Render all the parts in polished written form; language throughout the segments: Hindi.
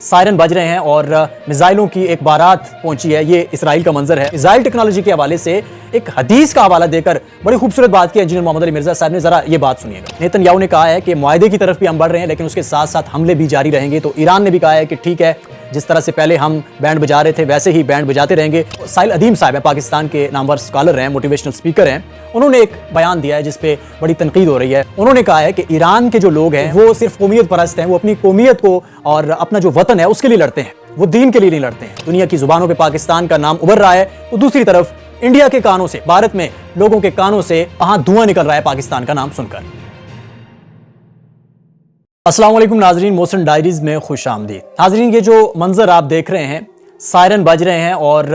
सायरन बज रहे हैं और मिसाइलों की एक बारात पहुंची है। ये इसराइल का मंजर है। मिसाइल टेक्नोलॉजी के हवाले से एक हदीस का हवाला देकर बड़ी खूबसूरत बात की इंजीनियर मोहम्मद अली मिर्जा साहब ने। जरा ये बात सुनिएगा। नेतन्याहू ने कहा है कि मुआहदे की तरफ भी हम बढ़ रहे हैं, लेकिन उसके साथ साथ हमले भी जारी रहेंगे। तो ईरान ने भी कहा है कि ठीक है, जिस तरह से पहले हम बैंड बजा रहे थे वैसे ही बैंड बजाते रहेंगे। साहिल अदीम साहब है, पाकिस्तान के नामवर स्कॉलर हैं, मोटिवेशनल स्पीकर हैं। उन्होंने एक बयान दिया है जिसपे बड़ी तनकीद हो रही है। उन्होंने कहा है कि ईरान के जो लोग हैं वो सिर्फ कौमियत परस्त हैं, वो अपनी कौमियत को और अपना जो वतन है उसके लिए लड़ते हैं, वो दीन के लिए नहीं लड़ते हैं। दुनिया की जुबानों पे पाकिस्तान का नाम उभर रहा है, तो दूसरी तरफ इंडिया के कानों से, भारत में लोगों के कानों से वहां धुआं निकल रहा है पाकिस्तान का नाम सुनकर। अस्सलाम वालेकुम नाजरीन, मोशन डायरीज में खुश आमदीद। नाजरीन, ये जो मंजर आप देख रहे हैं, सायरन बज रहे हैं और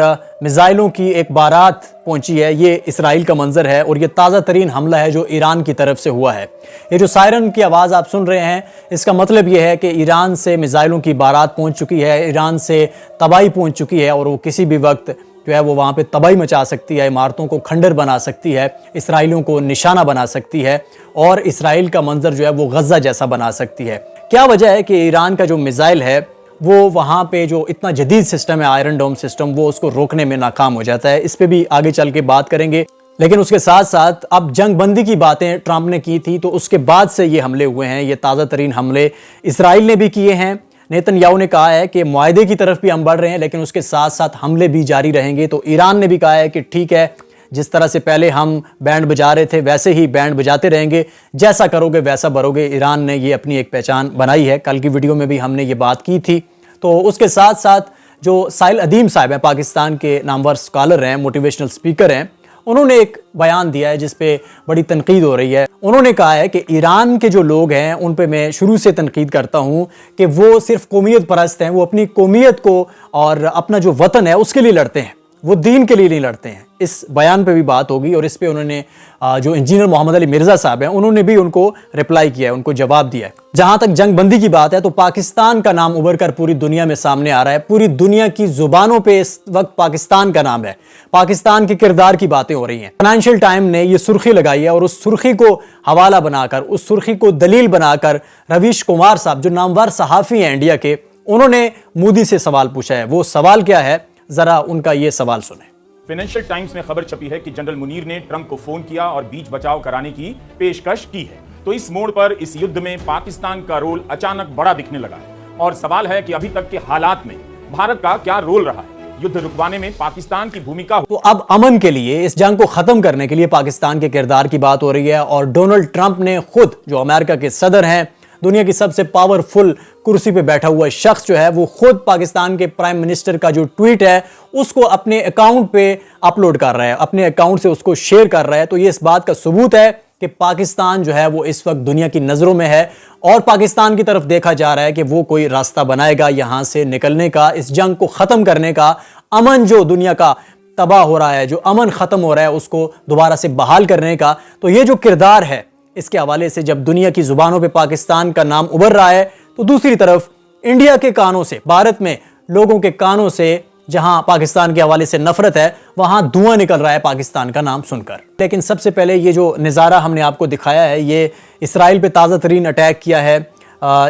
मिसाइलों की एक बारात पहुंची है। ये इसराइल का मंजर है और ये ताज़ा तरीन हमला है जो ईरान की तरफ से हुआ है। ये जो सायरन की आवाज़ आप सुन रहे हैं, इसका मतलब ये है कि ईरान से मिसाइलों की बारात पहुंच चुकी है, ईरान से तबाही पहुंच चुकी है और वो किसी भी वक्त जो है वो वहाँ पे तबाही मचा सकती है, इमारतों को खंडर बना सकती है, इसराइलियों को निशाना बना सकती है और इसराइल का मंजर जो है वो गज़ा जैसा बना सकती है। क्या वजह है कि ईरान का जो मिसाइल है वो वहाँ पे जो इतना जदीद सिस्टम है, आयरन डोम सिस्टम, वो उसको रोकने में नाकाम हो जाता है। इस पर भी आगे चल के बात करेंगे। लेकिन उसके साथ साथ अब जंग बंदी की बातें ट्रंप ने की थी, तो उसके बाद से ये हमले हुए हैं। ये ताज़ा तरीन हमले इसराइल ने भी किए हैं। नेतन्याहू ने कहा है कि मुआहदे की तरफ भी हम बढ़ रहे हैं, लेकिन उसके साथ साथ हमले भी जारी रहेंगे। तो ईरान ने भी कहा है कि ठीक है, जिस तरह से पहले हम बैंड बजा रहे थे वैसे ही बैंड बजाते रहेंगे, जैसा करोगे वैसा भरोगे। ईरान ने ये अपनी एक पहचान बनाई है। कल की वीडियो में भी हमने ये बात की थी। तो उसके साथ साथ जो साहिल अदीम साहब हैं, पाकिस्तान के नामवर स्कॉलर हैं, मोटिवेशनल स्पीकर हैं, उन्होंने एक बयान दिया है जिसपे बड़ी तनकीद हो रही है। उन्होंने कहा है कि ईरान के जो लोग हैं उन पे मैं शुरू से तनकीद करता हूँ कि वो सिर्फ कौमियत परस्त हैं, वो अपनी कौमियत को और अपना जो वतन है उसके लिए लड़ते हैं, वो दीन के लिए नहीं लड़ते हैं। इस बयान पे भी बात होगी और इस पे उन्होंने जो इंजीनियर मोहम्मद अली मिर्जा साहब हैं उन्होंने भी उनको रिप्लाई किया है, उनको जवाब दिया है। जहां तक जंग बंदी की बात है तो पाकिस्तान का नाम उभर कर पूरी दुनिया में सामने आ रहा है। पूरी दुनिया की जुबानों पे इस वक्त पाकिस्तान का नाम है, पाकिस्तान के किरदार की बातें हो रही हैं। फाइनेंशियल टाइम ने ये सुर्खी लगाई है और उस सुर्खी को हवाला बनाकर, उस सुर्खी को दलील बनाकर रवीश कुमार साहब, जो नामवर सहाफ़ी हैं इंडिया के, उन्होंने मोदी से सवाल पूछा है। वो सवाल क्या है, जरा उनका ये सवाल सुने। फाइनेंशियल टाइम्स में खबर छपी है कि जनरल मुनीर ने ट्रंप को फोन किया और बीच बचाव कराने की पेशकश की है। तो इस मोड़ पर इस युद्ध में पाकिस्तान का रोल अचानक बड़ा दिखने लगा है और सवाल है कि अभी तक के हालात में भारत का क्या रोल रहा है, युद्ध रुकवाने में पाकिस्तान की भूमिका। तो अब अमन के लिए, इस जंग को खत्म करने के लिए पाकिस्तान के किरदार की बात हो रही है और डोनाल्ड ट्रंप ने खुद, जो अमेरिका के सदर हैं, दुनिया की सबसे पावरफुल कुर्सी पे बैठा हुआ शख्स जो है, वो खुद पाकिस्तान के प्राइम मिनिस्टर का जो ट्वीट है उसको अपने अकाउंट पे अपलोड कर रहा है, अपने अकाउंट से उसको शेयर कर रहा है। तो ये इस बात का सबूत है कि पाकिस्तान जो है वो इस वक्त दुनिया की नजरों में है और पाकिस्तान की तरफ देखा जा रहा है कि वो कोई रास्ता बनाएगा यहां से निकलने का, इस जंग को खत्म करने का। अमन जो दुनिया का तबाह हो रहा है, जो अमन खत्म हो रहा है, उसको दोबारा से बहाल करने का। तो ये जो किरदार है, इसके हवाले से जब दुनिया की जुबानों पे पाकिस्तान का नाम उभर रहा है, तो दूसरी तरफ इंडिया के कानों से, भारत में लोगों के कानों से, जहां पाकिस्तान के हवाले से नफरत है, वहां धुआं निकल रहा है पाकिस्तान का नाम सुनकर। लेकिन सबसे पहले ये जो नज़ारा हमने आपको दिखाया है, ये इसराइल पे ताज़ा तरीन अटैक किया है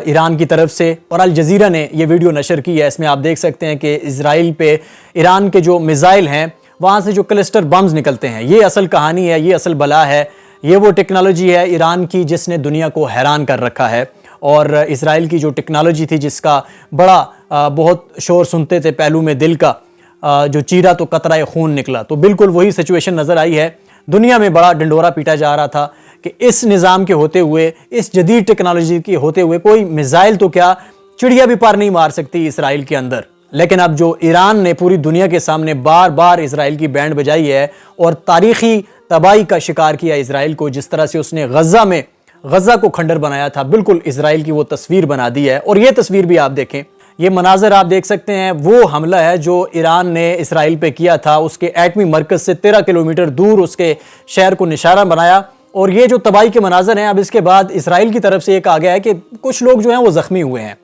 ईरान की तरफ से और अल जज़ीरा ने ये वीडियो नशर की है। इसमें आप देख सकते हैं कि इसराइल पे ईरान के जो मिसाइल हैं वहाँ से जो क्लस्टर बम्स निकलते हैं, ये असल कहानी है, ये असल बला है। ये वो टेक्नोलॉजी है ईरान की जिसने दुनिया को हैरान कर रखा है। और इसराइल की जो टेक्नोलॉजी थी, जिसका बड़ा बहुत शोर सुनते थे पहलू में दिल का, जो चीरा तो कतरा खून निकला, तो बिल्कुल वही सिचुएशन नज़र आई है। दुनिया में बड़ा डंडोरा पीटा जा रहा था कि इस निज़ाम के होते हुए, इस जदीद टेक्नोलॉजी के होते हुए, कोई मिसाइल तो क्या, चिड़िया भी पार नहीं मार सकती इसराइल के अंदर। लेकिन अब जो ईरान ने पूरी दुनिया के सामने बार बार इसराइल की बैंड बजाई है और तारीखी तबाही का शिकार किया इसराइल को, जिस तरह से उसने गज़ा को खंडर बनाया था, बिल्कुल इसराइल की वो तस्वीर बना दी है। और ये तस्वीर भी आप देखें, ये मनाजर आप देख सकते हैं, वो हमला है जो ईरान ने इसराइल पे किया था। उसके एटमी मरकज से 13 किलोमीटर दूर उसके शहर को निशाना बनाया और ये जो तबाही के मनाजर हैं, अब इसके बाद इसराइल की तरफ से एक आ गया है कि कुछ लोग जो हैं वो ज़ख्मी हुए हैं।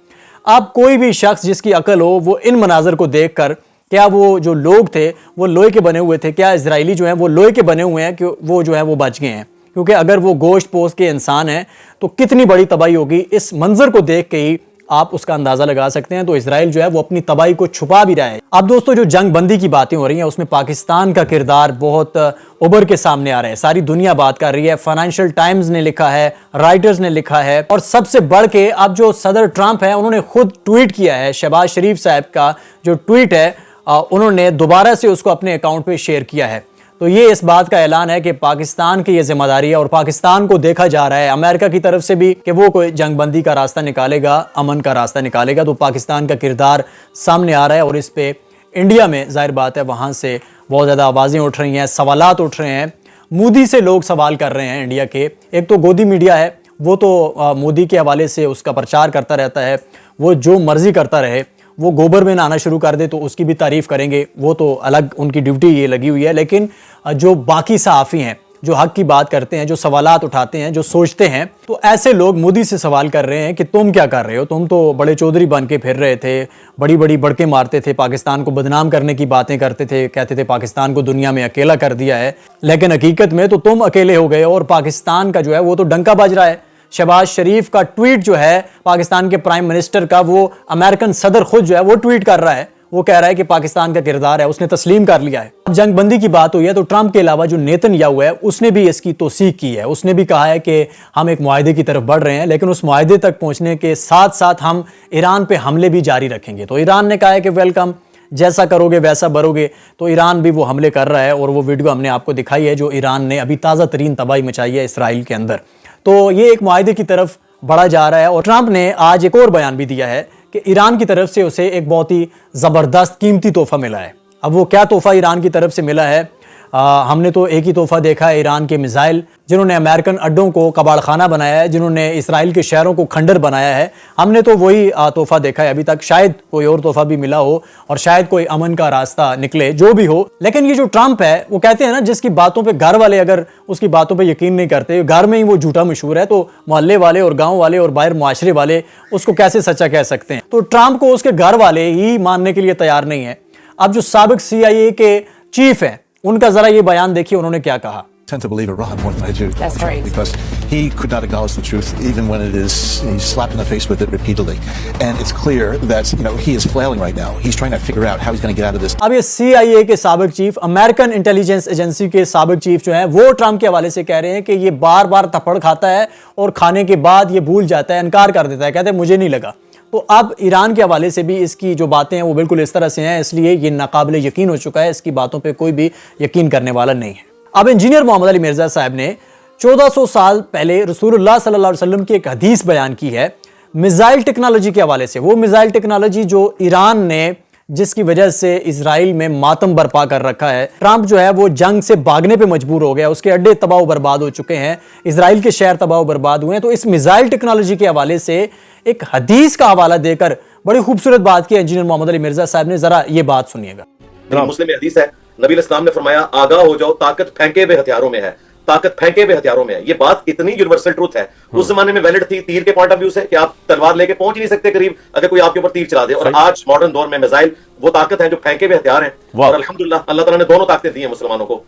अब कोई भी शख्स जिसकी अकल हो, वो इन मनाजर को देख कर, क्या वो जो लोग थे वो लोहे के बने हुए थे, क्या इसराइली जो हैं वो लोहे के बने हुए हैं कि वो जो है वो बच गए हैं? क्योंकि अगर वो गोश्त पोस्ट के इंसान हैं तो कितनी बड़ी तबाही होगी। इस मंजर को देख के ही आप उसका अंदाजा लगा सकते हैं। तो इजराइल जो है वो अपनी तबाही को छुपा भी रहा है। अब दोस्तों जो जंग बंदी की बातें हो रही हैं उसमें पाकिस्तान का किरदार बहुत उभर के सामने आ रहा है, सारी दुनिया बात कर रही है। फाइनेंशियल टाइम्स ने लिखा है, राइटर्स ने लिखा है, और सबसे बढ़ के अब जो सदर ट्रंप है उन्होंने खुद ट्वीट किया है। शहबाज शरीफ साहब का जो ट्वीट है उन्होंने दोबारा से उसको अपने अकाउंट पे शेयर किया है। तो ये इस बात का ऐलान है कि पाकिस्तान की ये जिम्मेदारी है और पाकिस्तान को देखा जा रहा है अमेरिका की तरफ से भी कि वो कोई जंगबंदी का रास्ता निकालेगा, अमन का रास्ता निकालेगा। तो पाकिस्तान का किरदार सामने आ रहा है और इस पे इंडिया में जाहिर बात है वहाँ से बहुत ज़्यादा आवाज़ें उठ रही हैं, सवालात उठ रहे हैं। मोदी से लोग सवाल कर रहे हैं इंडिया के। एक तो गोदी मीडिया है, वो तो मोदी के हवाले से उसका प्रचार करता रहता है, वो जो मर्जी करता रहे, वो गोबर में नहाना शुरू कर दे तो उसकी भी तारीफ करेंगे, वो तो अलग उनकी ड्यूटी ये लगी हुई है। लेकिन जो बाकी सहाफ़ी हैं जो हक की बात करते हैं, जो सवालात उठाते हैं, जो सोचते हैं, तो ऐसे लोग मोदी से सवाल कर रहे हैं कि तुम क्या कर रहे हो, तुम तो बड़े चौधरी बन के फिर रहे थे, बड़ी बड़ी बड़के मारते थे, पाकिस्तान को बदनाम करने की बातें करते थे, कहते थे पाकिस्तान को दुनिया में अकेला कर दिया है, लेकिन हकीकत में तो तुम अकेले हो गए और पाकिस्तान का जो है वो तो डंका बज रहा है। शहबाज शरीफ का ट्वीट जो है पाकिस्तान के प्राइम मिनिस्टर का, वो अमेरिकन सदर खुद जो है वो ट्वीट कर रहा है, वो कह रहा है कि पाकिस्तान का किरदार है उसने तस्लीम कर लिया है। अब जंगबंदी की बात हुई है तो ट्रंप के अलावा जो नेतन्याहू है उसने भी इसकी तौसीक की है। उसने भी कहा है कि हम एक मुआहदे की तरफ बढ़ रहे हैं, लेकिन उस मुआहदे तक पहुंचने के साथ साथ हम ईरान पे हमले भी जारी रखेंगे। तो ईरान ने कहा है कि वेलकम, जैसा करोगे वैसा भरोगे। तो ईरान भी वो हमले कर रहा है और वो वीडियो हमने आपको दिखाई है जो ईरान ने अभी ताज़ा तरीन तबाही मचाई है इसराइल के अंदर। तो ये एक मुआहदे की तरफ बढ़ा जा रहा है और ट्रंप ने आज एक और बयान भी दिया है कि ईरान की तरफ से उसे एक बहुत ही ज़बरदस्त कीमती तोहफा मिला है। अब वो क्या तोहफा ईरान की तरफ से मिला है, हमने तो एक ही तोहफा देखा है, ईरान के मिसाइल जिन्होंने अमेरिकन अड्डों को कबाड़खाना बनाया है, जिन्होंने इसराइल के शहरों को खंडर बनाया है। हमने तो वही तोहफा देखा है अभी तक। शायद कोई और तोहफा भी मिला हो और शायद कोई अमन का रास्ता निकले, जो भी हो। लेकिन ये जो ट्रंप है वो कहते हैं ना, जिसकी बातों पे घर वाले अगर उसकी बातों पे यकीन नहीं करते, घर में ही वो झूठा मशहूर है, तो मोहल्ले वाले और गाँव वाले और बाहर मुआशरे वाले उसको कैसे सच्चा कह सकते हैं। तो ट्रंप को उसके घर वाले ही मानने के लिए तैयार नहीं है। अब जो साबिक CIA के चीफ हैं उनका जरा ये बयान देखिए, उन्होंने क्या कहा। tend to believe Iran more than I do. That's right. Because he could not acknowledge the truth, even when he's slapped in the face with it repeatedly. And it's clear that, he is flailing right now. He's trying to figure out how he's going to get out of this. अब ये CIA के साबिक चीफ, अमेरिकन इंटेलिजेंस एजेंसी के साबिक चीफ जो है वो ट्रंप के हवाले से कह रहे हैं कि ये बार बार थप्पड़ खाता है और खाने के बाद ये भूल जाता है, इनकार कर देता है, कहते हैं मुझे नहीं लगा। तो अब ईरान के हवाले से भी इसकी जो बातें हैं वो बिल्कुल इस तरह से हैं, इसलिए ये नाकाबिले यकीन हो चुका है, इसकी बातों पे कोई भी यकीन करने वाला नहीं है। अब इंजीनियर मोहम्मद अली मिर्जा साहब ने 1400 साल पहले रसूलुल्लाह सल्लल्लाहु अलैहि वसल्लम की एक हदीस बयान की है मिसाइल टेक्नोलॉजी के हवाले से। वो मिसाइल टेक्नोलॉजी जो ईरान ने, जिसकी वजह से इजराइल में मातम बर्पा कर रखा है। ट्रंप जो है वो जंग से भागने पे मजबूर हो गया, उसके अड्डे तबाह बर्बाद हो चुके हैं, इजराइल के शहर तबाह बर्बाद हुए हैं। तो इस मिसाइल टेक्नोलॉजी के हवाले से एक हदीस का हवाला देकर बड़ी खूबसूरत बात की इंजीनियर मोहम्मद अली मिर्जा साहब ने। जरा ये बात सुनिएगा। मुस्लिम में हदीस है, नबी इस्लाम ने फरमाया आगाह हो जाओ, ताकत फेंके हुए हथियारों में है, ताकत फेंके हुए हथियारों में है। ये बात इतनी यूनिवर्सल ट्रूथ है, उस जमाने में वैलिड थी तीर के पॉइंट ऑफ व्यू से कि आप तलवार लेके पहुंच ही नहीं सकते करीब अगर कोई आपके ऊपर तीर चला दे। और आज मॉडर्न दौर में मिसाइल वो ताकत है जो फेंके हुए हथियार हैं। और अल्हम्दुलिल्लाह अल्लाह ताला ने दोनों ताकतें दी हैं मुसलमानों को।